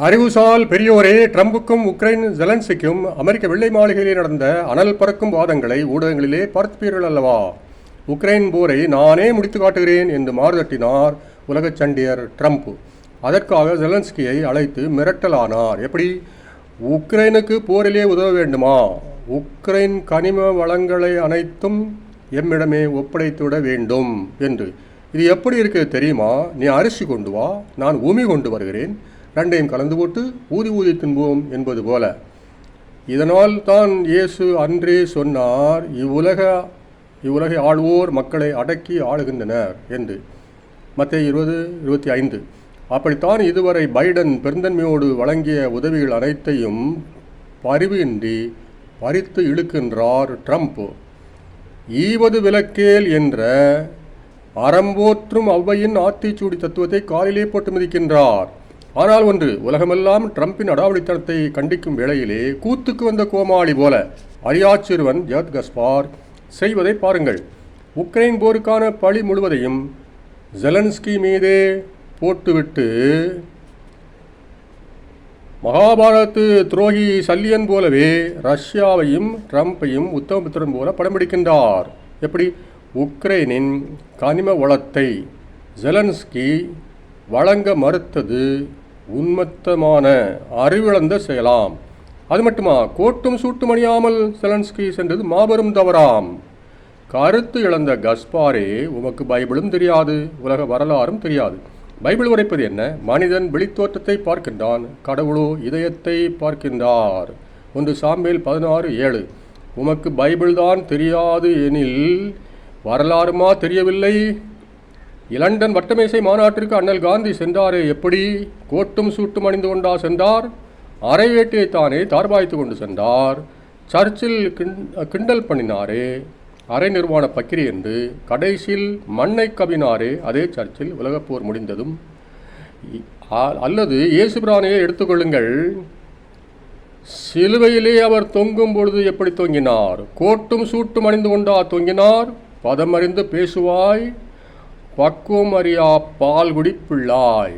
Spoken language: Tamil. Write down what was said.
அறிவுசால் பெரியோரே, ட்ரம்புக்கும் உக்ரைன் ஜெலன்ஸ்கிக்கும் அமெரிக்க வெள்ளை மாளிகையிலே நடந்த அனல் பறக்கும் வாதங்களை ஊடகங்களிலே பார்ப்பீர்கள் அல்லவா? உக்ரைன் போரை நானே முடித்து காட்டுகிறேன் என்று மாறுதட்டினார் உலகச் சண்டியர் ட்ரம்ப். அதற்காக ஜெலன்ஸ்கியை அழைத்து மிரட்டலானார். எப்படி? உக்ரைனுக்கு போரிலே உதவ வேண்டுமா? உக்ரைன் கனிம வளங்களை அனைத்தும் எம்மிடமே ஒப்படைத்துவிட வேண்டும் என்று. இது எப்படி இருக்குது தெரியுமா? நீ அரிசி கொண்டு வா, நான் உமி கொண்டு வருகிறேன், ரெண்டையும் கலந்து போட்டு ஊதி ஊதி தின்போம் என்பது போல. இதனால் தான் இயேசு அன்றே சொன்னார், இவ்வுலகை ஆள்வோர் மக்களை அடக்கி ஆளுகின்றனர் என்று. மத்தேயு 20:25. அப்படித்தான் இதுவரை பைடன் பெருந்தன்மையோடு வழங்கிய உதவிகள் அனைத்தையும் பரிவின்றி பறித்து இழுக்கின்றார் ட்ரம்ப். ஈவது விலக்கேல் என்ற அறம்போற்றும் ஔவையின் ஆத்திச்சூடி தத்துவத்தை காலிலே போட்டு மிதிக்கின்றார். ஆனால் ஒன்று, உலகமெல்லாம் ட்ரம்பின் அடாவடித்தனத்தை கண்டிக்கும் வேளையிலே கூத்துக்கு வந்த கோமாளி போல அறியாச்சிறுவன் ஜெர்ட் கஸ்பார் செய்வதை பாருங்கள். உக்ரைன் போருக்கான பழி முழுவதையும் ஜெலன்ஸ்கி மீதே போட்டுவிட்டு மகாபாரத்து துரோகி சல்லியன் போலவே ரஷ்யாவையும் ட்ரம்பையும் உத்தமபுத்திரன் போல படம் பிடிக்கின்றார். எப்படி? உக்ரைனின் கனிம வளத்தை ஜெலன்ஸ்கி வழங்க மறுத்தது உன்மத்தமான அறிவிழந்த செயலாம். அது மட்டுமா, கோட்டும் சூட்டும் அணியாமல் ஜெலன்ஸ்கி சென்றது மாபெரும் தவறாம். கருத்து இழந்த கஸ்பாரே, உமக்கு பைபிளும் தெரியாது, உலக வரலாறும் தெரியாது. பைபிள் உரைப்பது என்ன? மனிதன் வெளித்தோற்றத்தை பார்க்கின்றான், கடவுளோ இதயத்தை பார்க்கின்றார். 1 சாமுவேல் 16:7. உமக்கு பைபிள் தான் தெரியாது எனில் வரலாறுமா தெரியவில்லை? இலண்டன் வட்டமேசை மாநாட்டிற்கு அண்ணல் காந்தி சென்றாரே, எப்படி? கோட்டும் சூட்டும் அணிந்து கொண்டா சென்றார்? அரை வேட்டியைத்தானே தார்பாய்த்து கொண்டு சென்றார். சர்ச்சில் கிண்டல் பண்ணினாரே, அரை நிர்வாண பக்கிரி என்று. கடைசியில் மண்ணை கவினாரே அதே சர்ச்சில் உலகப்போர் முடிந்ததும். அல்லது இயேசுபிரானையே எடுத்துக்கொள்ளுங்கள். சிலுவையிலே அவர் தொங்கும் பொழுது எப்படி தொங்கினார்? கோட்டும் சூட்டும் அணிந்து கொண்டா தொங்கினார்? பதமறிந்து பேசுவாய், பக்குவம் அறியா பால்குடி பிள்ளாய்.